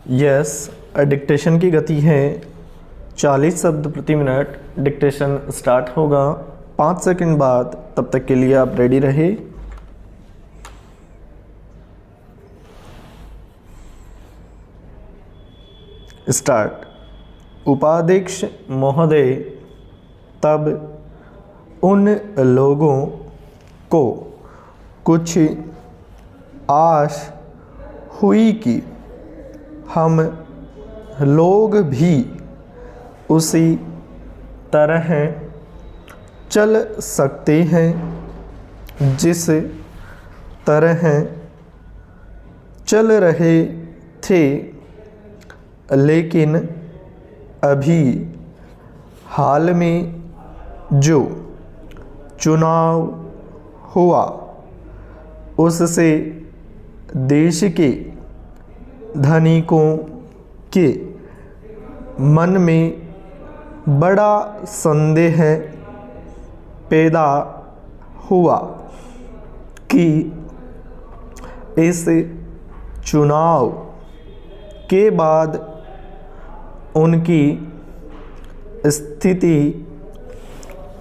Yes, dictation की गति है 40 शब्द प्रति मिनट। डिक्टेशन स्टार्ट होगा 5 सेकंड बाद, तब तक के लिए आप रेडी रहे। स्टार्ट। उपाध्यक्ष महोदय, तब उन लोगों को कुछ आश हुई कि हम लोग भी उसी तरह चल सकते हैं जिस तरह चल रहे थे, लेकिन अभी हाल में जो चुनाव हुआ उससे देश के धनिकों के मन में बड़ा संदेह पैदा हुआ कि इस चुनाव के बाद उनकी स्थिति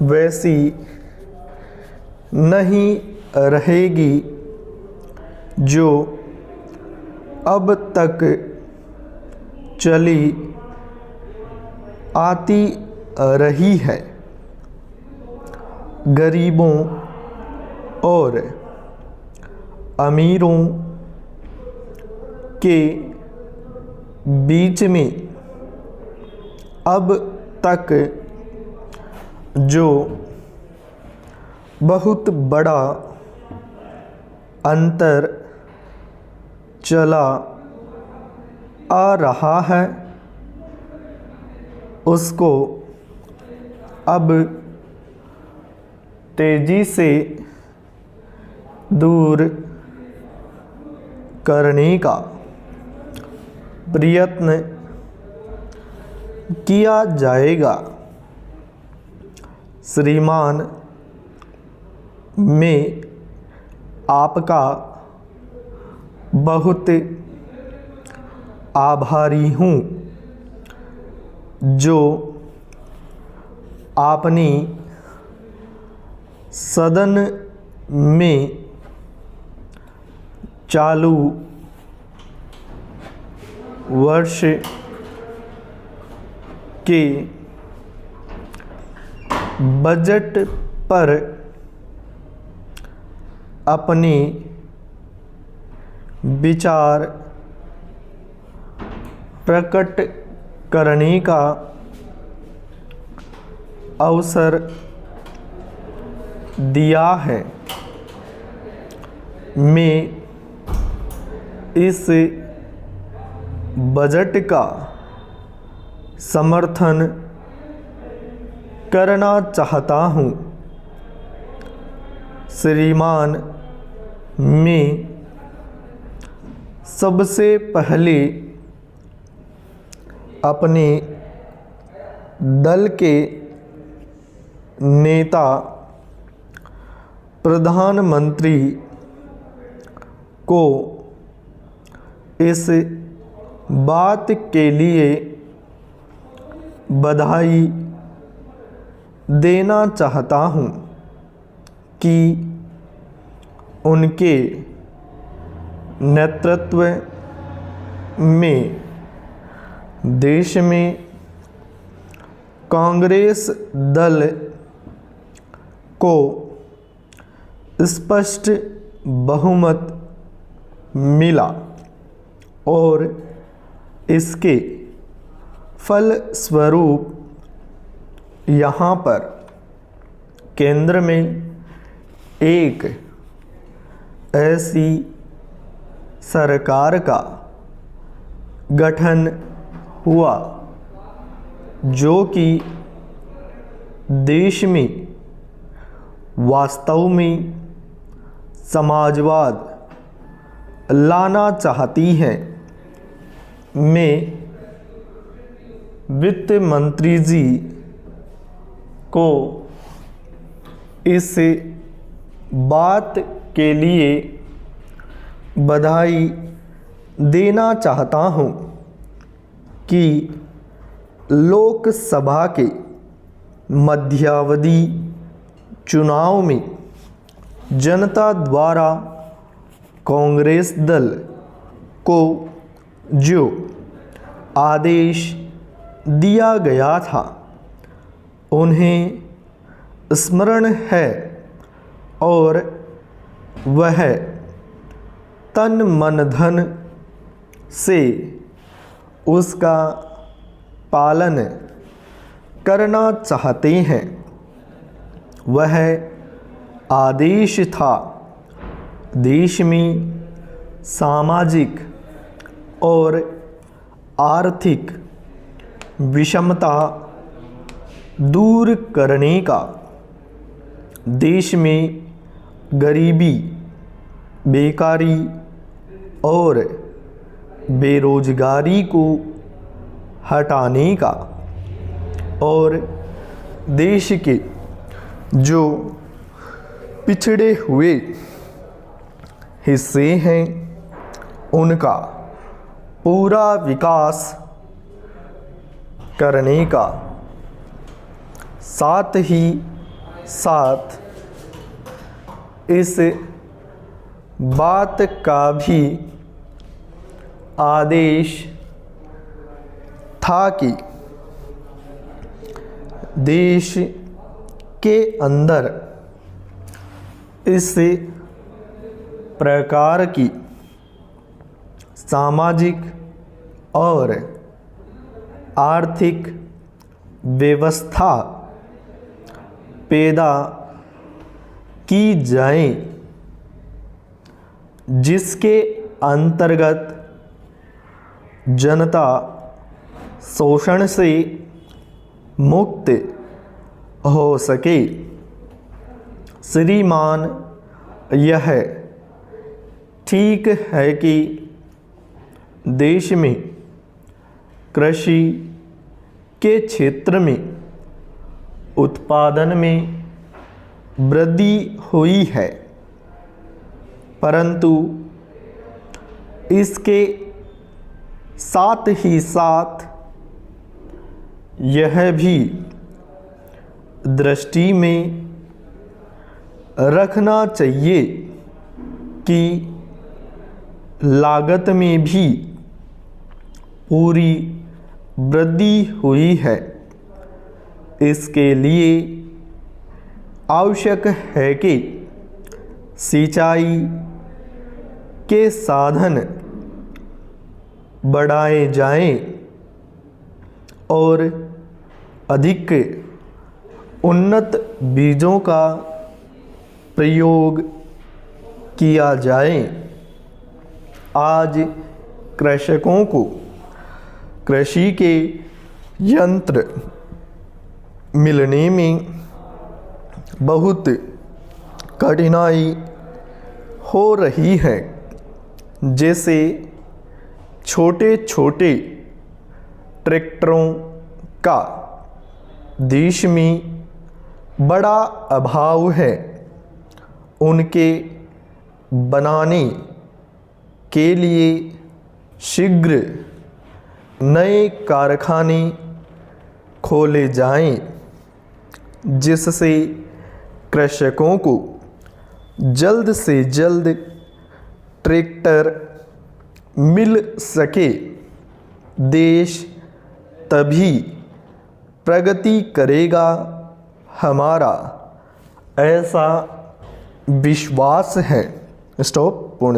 वैसी नहीं रहेगी जो अब तक चली आती रही है। गरीबों और अमीरों के बीच में अब तक जो बहुत बड़ा अंतर चला आ रहा है, उसको अब तेजी से दूर करने का प्रयत्न किया जाएगा। श्रीमान, मैं आपका बहुत आभारी हूँ जो आपने सदन में चालू वर्ष के बजट पर अपने विचार प्रकट करने का अवसर दिया है। मैं इस बजट का समर्थन करना चाहता हूँ। श्रीमान, मैं सबसे पहले अपने दल के नेता प्रधानमंत्री को इस बात के लिए बधाई देना चाहता हूँ कि उनके नेतृत्व में देश में कांग्रेस दल को स्पष्ट बहुमत मिला और इसके फलस्वरूप यहाँ पर केंद्र में एक ऐसी सरकार का गठन हुआ जो कि देश में वास्तव में समाजवाद लाना चाहती है। मैं वित्त मंत्री जी को इस बात के लिए बधाई देना चाहता हूँ कि लोकसभा के मध्यावधि चुनाव में जनता द्वारा कांग्रेस दल को जो आदेश दिया गया था उन्हें स्मरण है और वह तन मन धन से उसका पालन करना चाहते हैं। वह आदेश था देश में सामाजिक और आर्थिक विषमता दूर करने का, देश में गरीबी, बेकारी और बेरोजगारी को हटाने का और देश के जो पिछड़े हुए हिस्से हैं उनका पूरा विकास करने का, साथ ही साथ इस बात का भी आदेश था कि देश के अंदर इस प्रकार की सामाजिक और आर्थिक व्यवस्था पैदा की जाए जिसके अंतर्गत जनता शोषण से मुक्त हो सके। श्रीमान, यह ठीक है कि देश में कृषि के क्षेत्र में उत्पादन में वृद्धि हुई है, परंतु इसके साथ ही साथ यह भी दृष्टि में रखना चाहिए कि लागत में भी पूरी वृद्धि हुई है। इसके लिए आवश्यक है कि सिंचाई के साधन बढ़ाए जाएं और अधिक उन्नत बीजों का प्रयोग किया जाए। आज कृषकों को कृषि के यंत्र मिलने में बहुत कठिनाई हो रही है, जैसे छोटे छोटे ट्रैक्टरों का देश में बड़ा अभाव है। उनके बनाने के लिए शीघ्र नए कारखाने खोले जाएं, जिससे कृषकों को जल्द से जल्द ट्रैक्टर मिल सके। देश तभी प्रगति करेगा, हमारा ऐसा विश्वास है। स्टॉप। पूर्ण।